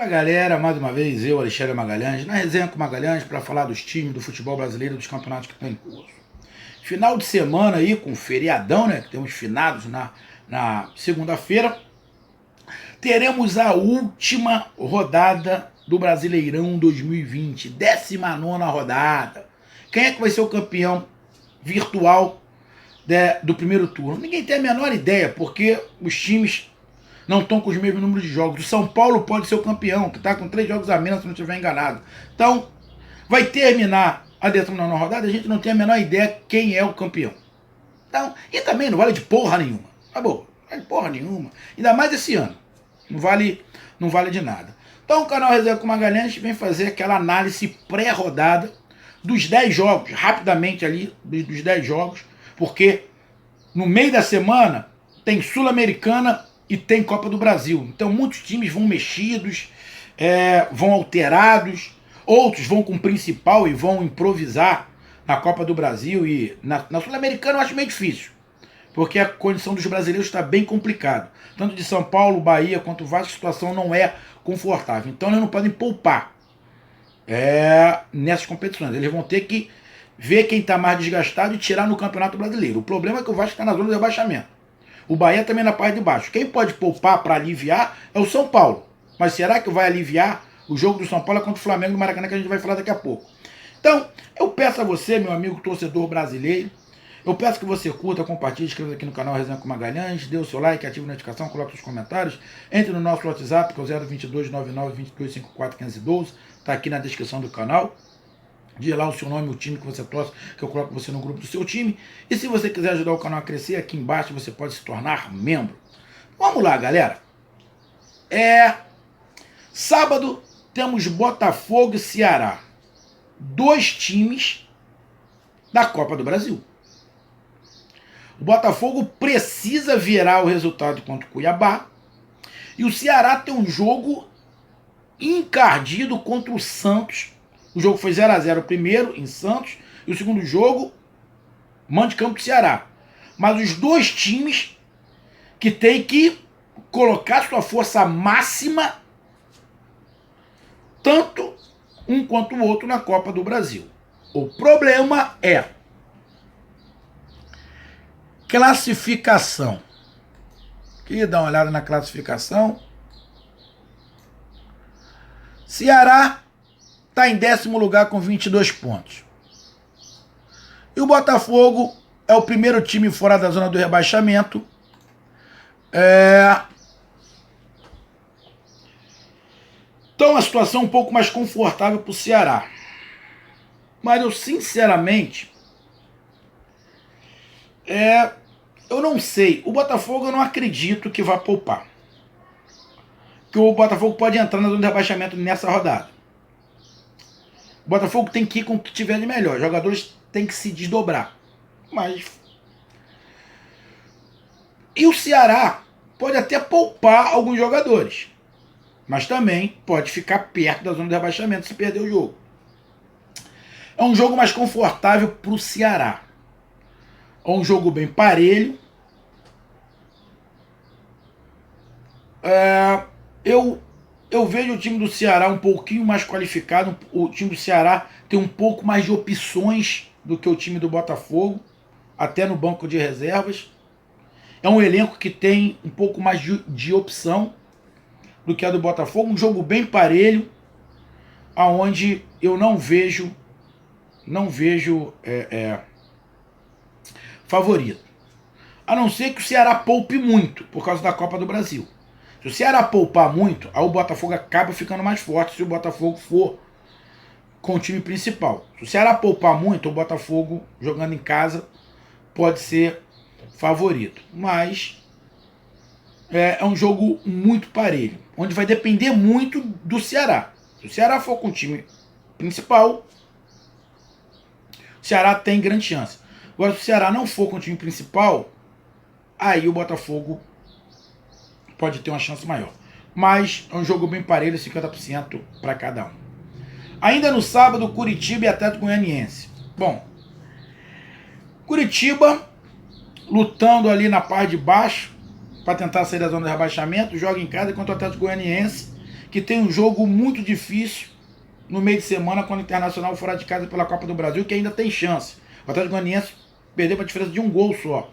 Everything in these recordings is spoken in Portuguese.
Fala galera, mais uma vez eu, Alexandre Magalhães, na resenha com Magalhães para falar dos times do futebol brasileiro, dos campeonatos que estão em curso. Final de semana aí com feriadão, né? Que temos finados na segunda-feira. Teremos a última rodada do Brasileirão 2020, 19ª rodada. Quem é que vai ser o campeão virtual do primeiro turno? Ninguém tem a menor ideia, porque os times não estão com os mesmos números de jogos. O São Paulo pode ser o campeão, que está com 3 jogos a menos, se não estiver enganado. Então, vai terminar a 19ª rodada, a gente não tem a menor ideia quem é o campeão. Então, e também não vale de porra nenhuma. Tá bom, não vale de porra nenhuma. Ainda mais esse ano. Não vale de nada. Então, o canal Resenha com Magalhães vem fazer aquela análise pré-rodada dos 10 jogos, rapidamente ali, dos 10 jogos, porque no meio da semana tem Sul-Americana e tem Copa do Brasil. Então muitos times vão mexidos, vão alterados, outros vão com o principal e vão improvisar na Copa do Brasil. E na Sul-Americana eu acho meio difícil, porque a condição dos brasileiros está bem complicada. Tanto de São Paulo, Bahia, quanto Vasco, a situação não é confortável. Então eles não podem poupar nessas competições. Eles vão ter que ver quem está mais desgastado e tirar no Campeonato Brasileiro. O problema é que o Vasco está na zona de rebaixamento. O Bahia também na parte de baixo. Quem pode poupar para aliviar é o São Paulo. Mas será que vai aliviar? O jogo do São Paulo é contra o Flamengo do Maracanã, que a gente vai falar daqui a pouco. Então, eu peço a você, meu amigo torcedor brasileiro, eu peço que você curta, compartilhe, inscreva aqui no canal Resenha com Magalhães, dê o seu like, ative a notificação, coloque os comentários, entre no nosso WhatsApp, que é o 022 99 22 54 512, está aqui na descrição do canal. Diz lá o seu nome, o time que você torce, que eu coloco você no grupo do seu time. E se você quiser ajudar o canal a crescer, aqui embaixo você pode se tornar membro. Vamos lá, galera. Sábado temos Botafogo e Ceará. 2 times da Copa do Brasil. O Botafogo precisa virar o resultado contra o Cuiabá. E o Ceará tem um jogo encardido contra o Santos. O jogo foi 0-0 o primeiro, em Santos, e o segundo jogo, mando de campo do Ceará. Mas os 2 times que tem que colocar sua força máxima, tanto um quanto o outro, na Copa do Brasil. O problema é classificação. Queria dar uma olhada na classificação. Ceará está em 10º lugar com 22 pontos. E o Botafogo é o primeiro time fora da zona do rebaixamento. Então a situação é um pouco mais confortável para o Ceará. Mas eu sinceramente, eu não sei. O Botafogo eu não acredito que vá poupar. Que o Botafogo pode entrar na zona de rebaixamento nessa rodada. O Botafogo tem que ir com o que tiver de melhor. Os jogadores têm que se desdobrar. E o Ceará pode até poupar alguns jogadores. Mas também pode ficar perto da zona de rebaixamento se perder o jogo. É um jogo mais confortável para o Ceará. É um jogo bem parelho. Eu vejo o time do Ceará um pouquinho mais qualificado. O time do Ceará tem um pouco mais de opções do que o time do Botafogo, até no banco de reservas. É um elenco que tem um pouco mais de opção do que a do Botafogo. Um jogo bem parelho, aonde eu não vejo favorito. A não ser que o Ceará poupe muito por causa da Copa do Brasil. Se o Ceará poupar muito, aí o Botafogo acaba ficando mais forte se o Botafogo for com o time principal. Se o Ceará poupar muito, o Botafogo, jogando em casa, pode ser favorito. Mas é um jogo muito parelho, onde vai depender muito do Ceará. Se o Ceará for com o time principal, o Ceará tem grande chance. Agora, se o Ceará não for com o time principal, aí o Botafogo pode ter uma chance maior. Mas é um jogo bem parelho, 50% para cada um. Ainda no sábado, Curitiba e Atlético Goianiense. Bom, Curitiba lutando ali na parte de baixo para tentar sair da zona de rebaixamento, joga em casa contra o Atlético Goianiense, que tem um jogo muito difícil no meio de semana quando o Internacional fora de casa pela Copa do Brasil, que ainda tem chance. O Atlético Goianiense perdeu para a diferença de um gol só.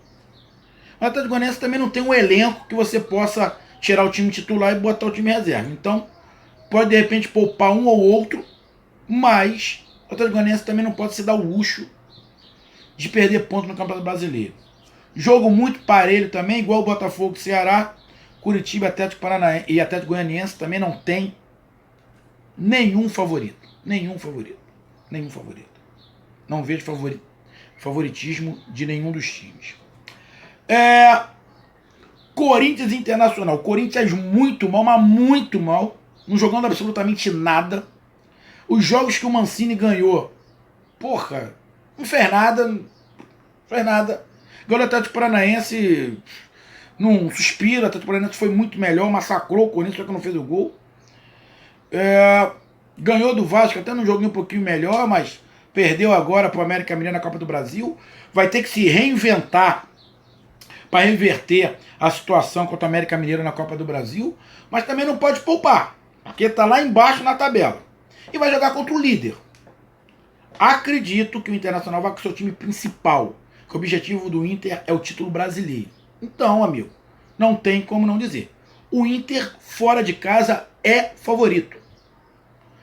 O Atlético Goianiense também não tem um elenco que você possa tirar o time titular e botar o time reserva. Então, pode de repente poupar um ou outro, mas o Atlético Goianiense também não pode se dar o luxo de perder ponto no Campeonato Brasileiro. Jogo muito parelho também, igual o Botafogo e Ceará, Curitiba, Atlético Paranaense e Atlético Goianiense também não tem nenhum favorito. Nenhum favorito. Nenhum favorito. Não vejo favoritismo de nenhum dos times. Corinthians Internacional. Corinthians muito mal, mas muito mal. Não jogando absolutamente nada. Os jogos que o Mancini ganhou, porra, não fez nada. Não fez nada. Ganhou o Atlético Paranaense num suspiro. O Atlético Paranaense foi muito melhor, massacrou o Corinthians, só que não fez o gol. Ganhou do Vasco, até num joguinho um pouquinho melhor, mas perdeu agora para o América Mineiro na Copa do Brasil. Vai ter que se reinventar para reverter a situação contra o América Mineiro na Copa do Brasil, mas também não pode poupar, porque está lá embaixo na tabela. E vai jogar contra o líder. Acredito que o Internacional vai com o seu time principal, que o objetivo do Inter é o título brasileiro. Então, amigo, não tem como não dizer. O Inter, fora de casa, é favorito.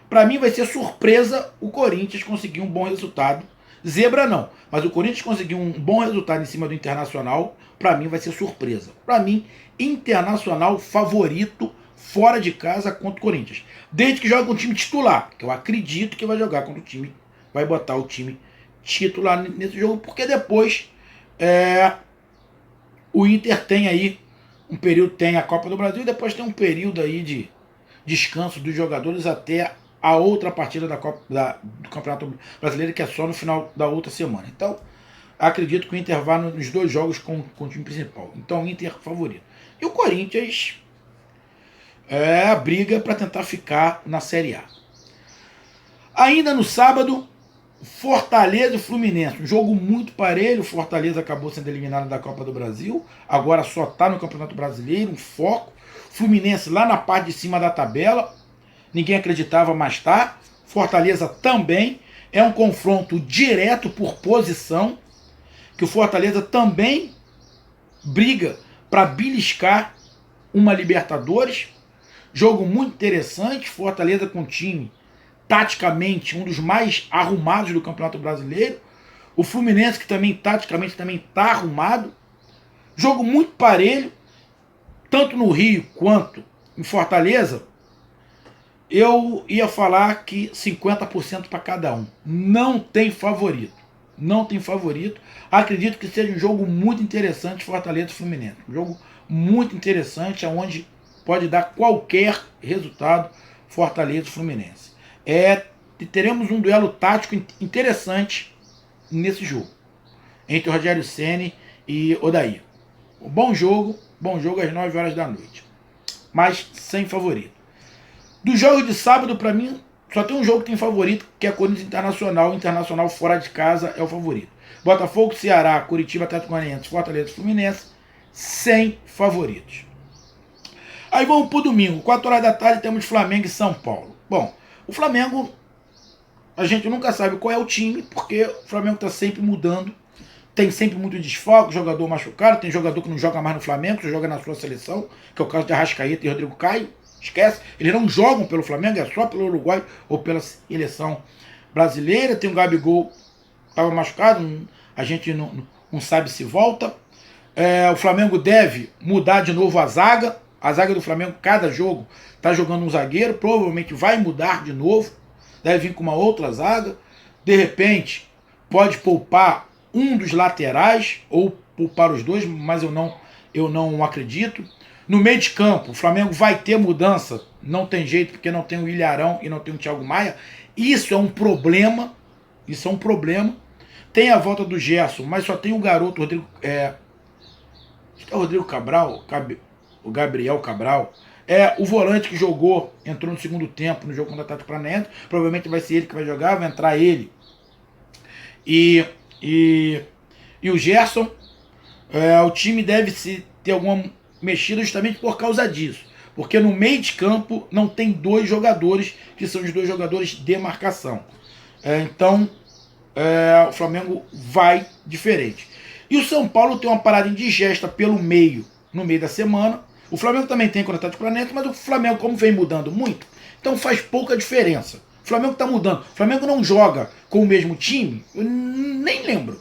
Para mim vai ser surpresa o Corinthians conseguir um bom resultado. Zebra não, mas o Corinthians conseguir um bom resultado em cima do Internacional, para mim vai ser surpresa. Para mim, Internacional favorito fora de casa contra o Corinthians. Desde que joga com o time titular, que eu acredito que vai jogar contra o time, vai botar o time titular nesse jogo, porque depois o Inter tem aí um período, tem a Copa do Brasil, e depois tem um período aí de descanso dos jogadores até a outra partida do Campeonato Brasileiro, que é só no final da outra semana. Então, acredito que o Inter vá nos dois jogos com o time principal. Então, o Inter favorito. E o Corinthians briga para tentar ficar na Série A. Ainda no sábado, Fortaleza e Fluminense. Um jogo muito parelho. Fortaleza acabou sendo eliminado da Copa do Brasil. Agora só está no Campeonato Brasileiro, um foco. Fluminense lá na parte de cima da tabela. Ninguém acreditava, mas tá. Fortaleza também. É um confronto direto por posição, que o Fortaleza também briga para beliscar uma Libertadores. Jogo muito interessante. Fortaleza com time taticamente um dos mais arrumados do Campeonato Brasileiro. O Fluminense, que também taticamente também está arrumado. Jogo muito parelho, tanto no Rio quanto em Fortaleza. Eu ia falar que 50% para cada um. Não tem favorito. Não tem favorito. Acredito que seja um jogo muito interessante, Fortaleza e Fluminense. Um jogo muito interessante, onde pode dar qualquer resultado, Fortaleza e Fluminense. Teremos um duelo tático interessante nesse jogo, entre o Rogério Ceni e Odair. Bom jogo às 9 horas da noite. Mas sem favorito. Dos jogos de sábado, para mim, só tem um jogo que tem favorito, que é Corinthians Internacional. Internacional fora de casa é o favorito. Botafogo, Ceará, Curitiba, Atlético Goianiense, Fortaleza e Fluminense, sem favoritos. Aí vamos pro domingo, 4 horas da tarde, temos Flamengo e São Paulo. Bom, o Flamengo, a gente nunca sabe qual é o time, porque o Flamengo está sempre mudando. Tem sempre muito desfalque, jogador machucado, tem jogador que não joga mais no Flamengo, que joga na sua seleção, que é o caso de Arrascaeta e Rodrigo Caio. Esquece, eles não jogam pelo Flamengo, é só pelo Uruguai ou pela seleção brasileira. Tem o Gabigol, estava machucado, a gente não sabe se volta. O Flamengo deve mudar de novo a zaga. A zaga do Flamengo, cada jogo, está jogando um zagueiro, provavelmente vai mudar de novo. Deve vir com uma outra zaga. De repente, pode poupar um dos laterais, ou poupar os dois, mas eu não acredito. No meio de campo, o Flamengo vai ter mudança, não tem jeito, porque não tem o Ilharão e não tem o Thiago Maia. Isso é um problema, Tem a volta do Gerson, mas só tem o garoto, acho que é o Rodrigo Cabral, o Gabriel Cabral. O volante que jogou, entrou no segundo tempo no jogo contra o Atlético Paranaense. Provavelmente vai ser ele que vai jogar, vai entrar ele. E o Gerson, o time deve ter alguma mexida justamente por causa disso. Porque no meio de campo não tem dois jogadores, que são os dois jogadores de marcação. Então, o Flamengo vai diferente. E o São Paulo tem uma parada indigesta pelo meio, no meio da semana. O Flamengo também tem contra o Atlético Paranaense, mas o Flamengo, como vem mudando muito, então faz pouca diferença. O Flamengo está mudando. O Flamengo não joga com o mesmo time, eu nem lembro.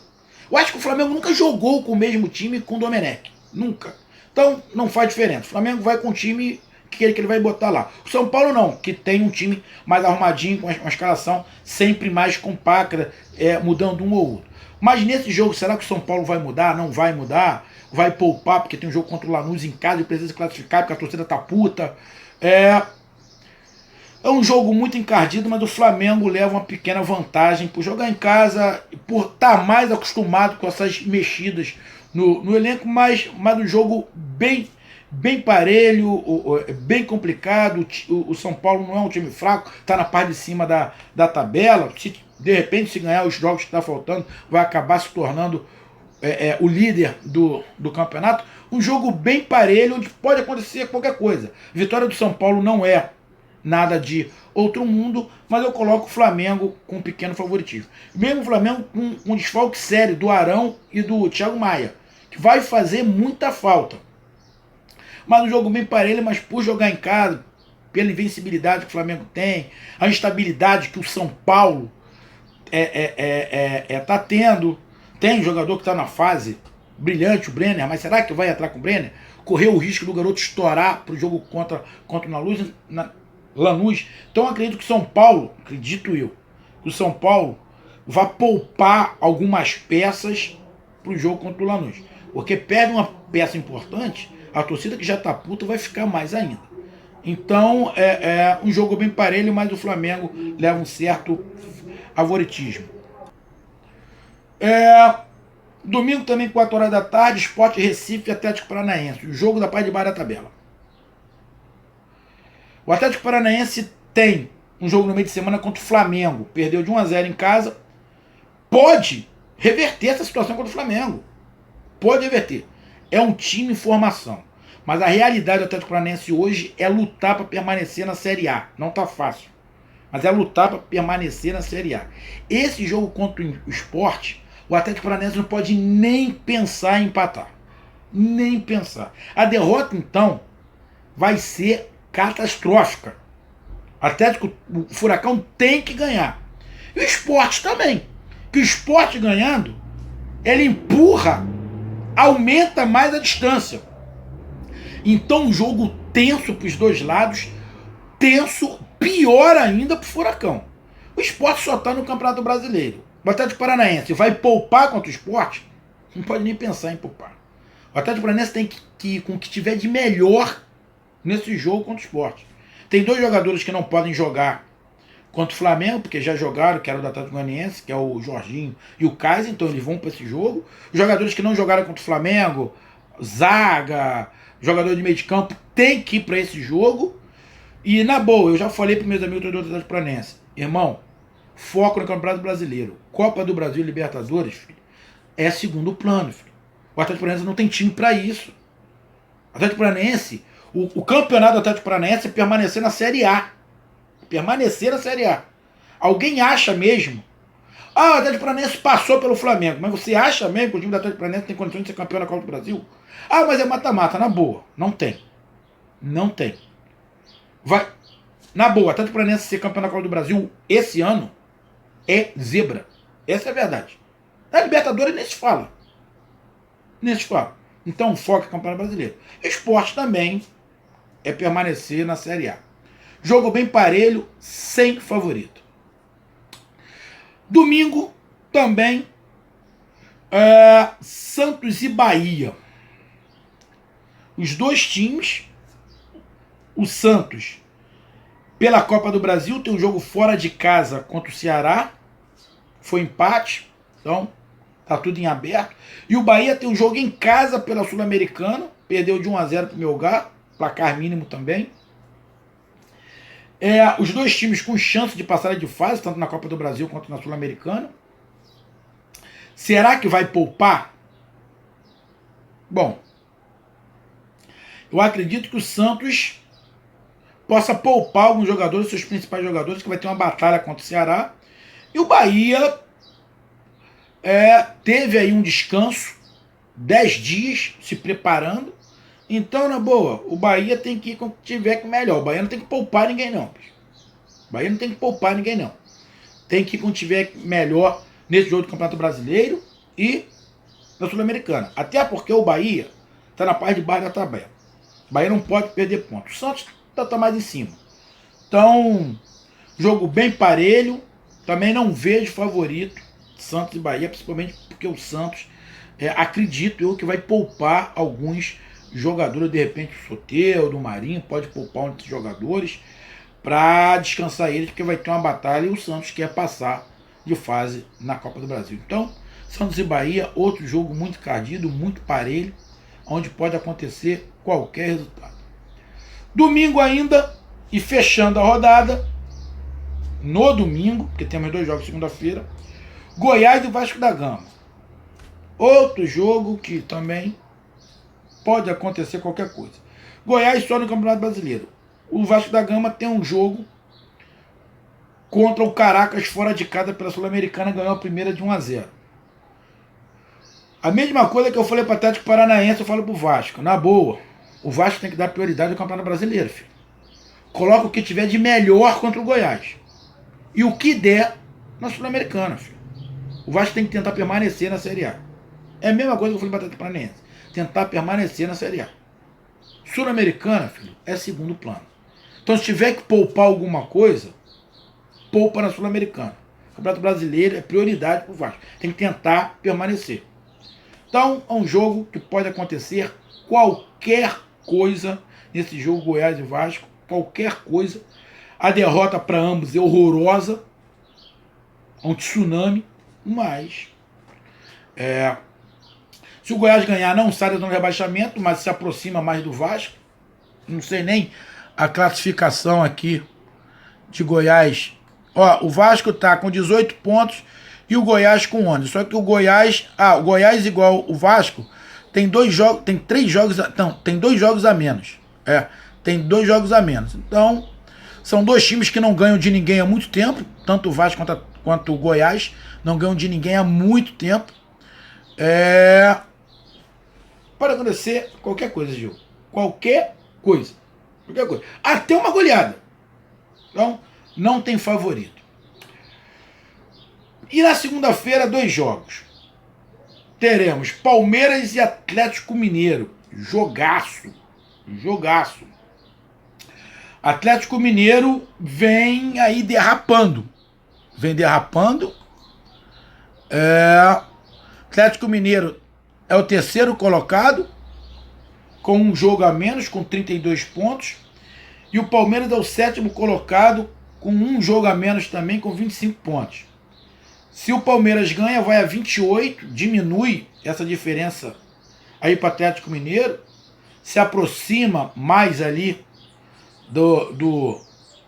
Eu acho que o Flamengo nunca jogou com o mesmo time com o Domenech. Nunca. Então não faz diferença. O Flamengo vai com o time que ele vai botar lá. O São Paulo não, que tem um time mais arrumadinho, com uma escalação sempre mais compacta, mudando um ou outro. Mas nesse jogo, será que o São Paulo vai mudar? Não vai mudar? Vai poupar, porque tem um jogo contra o Lanús em casa e precisa se classificar, porque a torcida tá puta. É um jogo muito encardido, mas o Flamengo leva uma pequena vantagem por jogar em casa, por estar mais acostumado com essas mexidas no elenco, mas um jogo bem parelho, bem complicado. O São Paulo não é um time fraco, está na parte de cima da tabela. Se de repente, se ganhar os jogos que está faltando, vai acabar se tornando o líder do campeonato. Um jogo bem parelho, onde pode acontecer qualquer coisa. Vitória do São Paulo não é nada de outro mundo, mas eu coloco o Flamengo com um pequeno favoritismo. Mesmo o Flamengo com um desfalque sério do Arão e do Thiago Maia, que vai fazer muita falta. Mas um jogo bem parelho, mas por jogar em casa, pela invencibilidade que o Flamengo tem, a instabilidade que o São Paulo tá tendo. Tem jogador que está na fase brilhante, o Brenner, mas será que vai entrar com o Brenner? Correu o risco do garoto estourar para o jogo contra o Lanús. Então acredito que o São Paulo, acredito eu, que o São Paulo vai poupar algumas peças para o jogo contra o Lanús. Porque perde uma peça importante, a torcida que já está puta vai ficar mais ainda. Então é um jogo bem parelho, mas o Flamengo leva um certo favoritismo. Domingo também, 4 horas da tarde, Sport Recife e Atlético Paranaense. O jogo da parte de baixo da tabela. O Atlético Paranaense tem um jogo no meio de semana contra o Flamengo. Perdeu de 1-0 em casa. Pode reverter essa situação contra o Flamengo. Pode reverter. É um time em formação. Mas a realidade do Atlético Paranaense hoje é lutar para permanecer na Série A. Não tá fácil. Mas é lutar para permanecer na Série A. Esse jogo contra o Sport, o Atlético Paranaense não pode nem pensar em empatar. Nem pensar. A derrota, então, vai ser catastrófica. O Furacão tem que ganhar. E o Sport também. Que o Sport ganhando, ele empurra, aumenta mais a distância. Então um jogo tenso para os dois lados, tenso, pior ainda para o Furacão. O Sport só está no Campeonato Brasileiro. O Atlético Paranaense vai poupar contra o Sport? Não pode nem pensar em poupar. O Atlético Paranaense tem que ir com o que tiver de melhor nesse jogo contra o Sport. Tem dois jogadores que não podem jogar contra o Flamengo, porque já jogaram, que era o do Atlético Goianiense, que é o Jorginho e o Kaiser, então eles vão para esse jogo. Os jogadores que não jogaram contra o Flamengo, zaga, jogador de meio de campo, tem que ir para esse jogo. E na boa, eu já falei para meus amigos do Atlético Paranaense, irmão, foco no Campeonato Brasileiro. Copa do Brasil e Libertadores, filho, é segundo plano, filho. O Atlético Paranaense não tem time para isso. O Atlético Paranaense, o campeonato do Atlético Paranaense é permanecer na Série A. Permanecer na Série A. Alguém acha mesmo? O Atlético Paranaense passou pelo Flamengo. Mas você acha mesmo que o time do Atlético Paranaense tem condições de ser campeão da Copa do Brasil? Mas é mata-mata. Na boa. Não tem. Não tem. Vai. Na boa, o Atlético Paranaense ser campeão da Copa do Brasil esse ano é zebra. Essa é a verdade. Na Libertadores nem se fala. Nem se fala. Então foca no Campeonato Brasileiro. Esporte também é permanecer na Série A. Jogo bem parelho, sem favorito. Domingo também Santos e Bahia. Os dois times, o Santos pela Copa do Brasil tem um jogo fora de casa contra o Ceará, foi empate, então tá tudo em aberto. E o Bahia tem um jogo em casa pela Sul-Americana, perdeu de 1-0 pro Melgar, placar mínimo também. Os dois times com chance de passar de fase, tanto na Copa do Brasil quanto na Sul-Americana. Será que vai poupar? Bom, eu acredito que o Santos possa poupar alguns jogadores, seus principais jogadores, que vai ter uma batalha contra o Ceará. E o Bahia teve aí um descanso, 10 dias se preparando. Então, na boa, o Bahia tem que ir com o que tiver que melhor. O Bahia não tem que poupar ninguém, não. O Bahia não tem que poupar ninguém, não. Tem que ir com o que tiver melhor nesse jogo do Campeonato Brasileiro e na Sul-Americana. Até porque o Bahia está na parte de baixo da tabela. O Bahia não pode perder pontos. O Santos está mais em cima. Então, jogo bem parelho. Também não vejo favorito Santos e Bahia, principalmente porque o Santos, acredito eu, que vai poupar alguns jogadores, de repente o Soteldo, o Marinho, pode poupar um desses jogadores para descansar eles, porque vai ter uma batalha e o Santos quer passar de fase na Copa do Brasil. Então, Santos e Bahia, outro jogo muito cardido, muito parelho, onde pode acontecer qualquer resultado. Domingo ainda, e fechando a rodada, no domingo, porque temos 2 jogos segunda-feira, Goiás e Vasco da Gama. Outro jogo que também pode acontecer qualquer coisa. Goiás só no Campeonato Brasileiro. O Vasco da Gama tem um jogo contra o Caracas fora de casa pela Sul-Americana, ganhou a primeira de 1-0. A mesma coisa que eu falei para o Atlético Paranaense, eu falo pro Vasco. Na boa, o Vasco tem que dar prioridade ao Campeonato Brasileiro, filho. Coloca o que tiver de melhor contra o Goiás. E o que der na Sul-Americana, filho. O Vasco tem que tentar permanecer na Série A. É a mesma coisa que eu falei para o Atlético Paranaense. Tentar permanecer na Série A. Sul-Americana, filho, é segundo plano. Então, se tiver que poupar alguma coisa, poupa na Sul-Americana. O Campeonato Brasileiro é prioridade para o Vasco. Tem que tentar permanecer. Então, é um jogo que pode acontecer qualquer coisa nesse jogo Goiás e Vasco. Qualquer coisa. A derrota para ambos é horrorosa. É um tsunami. Mas, se o Goiás ganhar, não sai do rebaixamento, mas se aproxima mais do Vasco. Não sei nem a classificação aqui de Goiás. Ó, o Vasco tá com 18 pontos e o Goiás com 11. Só que o Goiás igual o Vasco tem 2 jogos, tem 3 jogos, não, tem 2 jogos a menos. Tem 2 jogos a menos. Então, são 2 times que não ganham de ninguém há muito tempo, tanto o Vasco quanto o Goiás não ganham de ninguém há muito tempo. Pode acontecer qualquer coisa, Gil. Qualquer coisa. Até uma goleada. Então, não tem favorito. E na segunda-feira, 2 jogos. Teremos Palmeiras e Atlético Mineiro. Jogaço. Atlético Mineiro vem aí derrapando. Atlético Mineiro é o terceiro colocado, com um jogo a menos, com 32 pontos. E o Palmeiras é o sétimo colocado, com um jogo a menos também, com 25 pontos. Se o Palmeiras ganha, vai a 28, diminui essa diferença aí para o Atlético Mineiro, se aproxima mais ali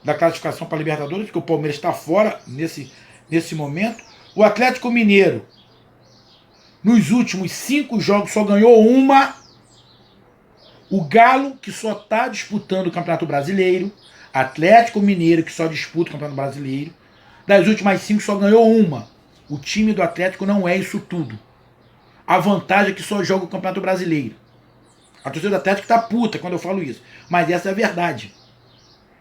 da classificação para a Libertadores, porque o Palmeiras está fora nesse momento. O Atlético Mineiro, nos últimos 5 jogos, só ganhou uma. O Galo, que só está disputando o Campeonato Brasileiro. Atlético Mineiro, que só disputa o Campeonato Brasileiro. Das últimas 5, só ganhou uma. O time do Atlético não é isso tudo. A vantagem é que só joga o Campeonato Brasileiro. A torcida do Atlético tá puta quando eu falo isso. Mas essa é a verdade.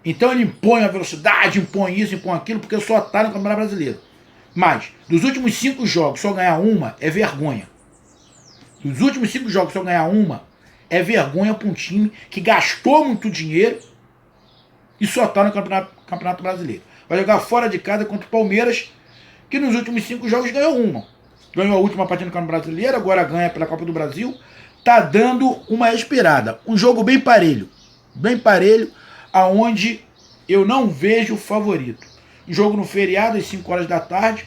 Então ele impõe a velocidade, impõe isso, impõe aquilo, porque só tá no Campeonato Brasileiro. Mas, dos últimos 5 jogos, só ganhar uma é vergonha. Dos últimos 5 jogos, só ganhar uma é vergonha para um time que gastou muito dinheiro e só tá no Campeonato Brasileiro. Vai jogar fora de casa contra o Palmeiras, que nos últimos 5 jogos ganhou uma. Ganhou a última partida no Campeonato Brasileiro, agora ganha pela Copa do Brasil. Tá dando uma respirada. Um jogo bem parelho. Bem parelho, aonde eu não vejo favorito. Jogo no feriado, às 5 horas da tarde.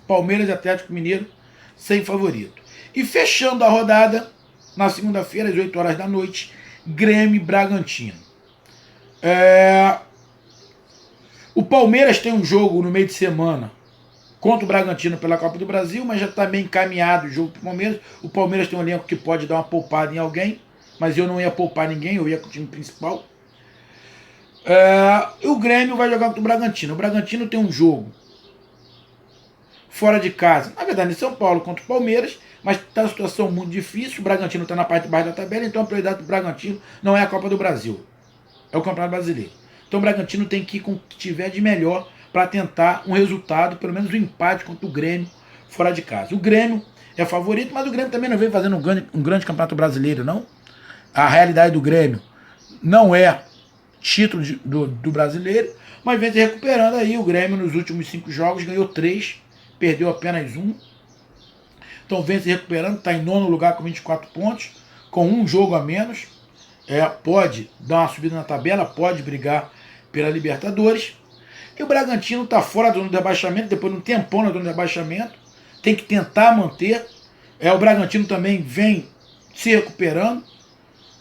Palmeiras e Atlético Mineiro, sem favorito. E fechando a rodada, na segunda-feira, às 8 horas da noite, Grêmio e Bragantino. O Palmeiras tem um jogo no meio de semana contra o Bragantino pela Copa do Brasil, mas já está bem encaminhado o jogo para o Palmeiras. O Palmeiras tem um elenco que pode dar uma poupada em alguém, mas eu não ia poupar ninguém, eu ia com o time principal. E o Grêmio vai jogar contra o Bragantino. O Bragantino tem um jogo fora de casa, na verdade em São Paulo contra o Palmeiras, mas está uma situação muito difícil. O Bragantino está na parte de baixo da tabela, então a prioridade do Bragantino não é a Copa do Brasil, é o Campeonato Brasileiro. Então o Bragantino tem que ir com o que tiver de melhor para tentar um resultado, pelo menos um empate contra o Grêmio fora de casa. O Grêmio é favorito, mas o Grêmio também não vem fazendo um grande Campeonato Brasileiro, não. A realidade do Grêmio não é título do brasileiro, mas vem se recuperando aí. O Grêmio nos últimos 5 jogos ganhou 3, perdeu apenas 1. Então vem se recuperando, está em 9º lugar com 24 pontos, com um jogo a menos. Pode dar uma subida na tabela, pode brigar pela Libertadores. E o Bragantino está fora da zona de rebaixamento, depois de um tempão na zona de rebaixamento, tem que tentar manter. O Bragantino também vem se recuperando.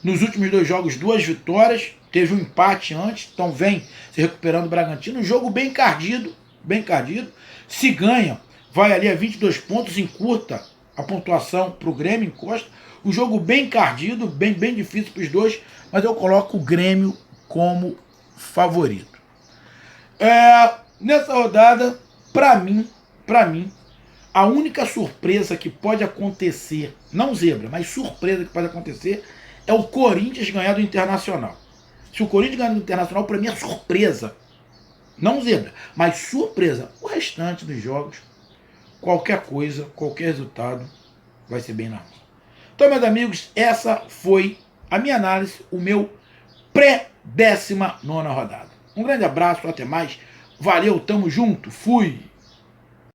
Nos últimos 2 jogos, 2 vitórias, teve um empate antes, então vem se recuperando o Bragantino. Um jogo bem encardido, bem encardido. Se ganha, vai ali a 22 pontos, encurta a pontuação para o Grêmio, encosta. Um jogo bem encardido, bem difícil para os dois, mas eu coloco o Grêmio como favorito. Nessa rodada, para mim, a única surpresa que pode acontecer, não zebra, mas surpresa que pode acontecer, é o Corinthians ganhar do Internacional. Se o Corinthians ganhar do Internacional, para mim é surpresa. Não zebra, mas surpresa. O restante dos jogos, qualquer coisa, qualquer resultado, vai ser bem normal. Então, meus amigos, essa foi a minha análise, o meu pré-19ª rodada. Um grande abraço, até mais. Valeu, tamo junto, fui!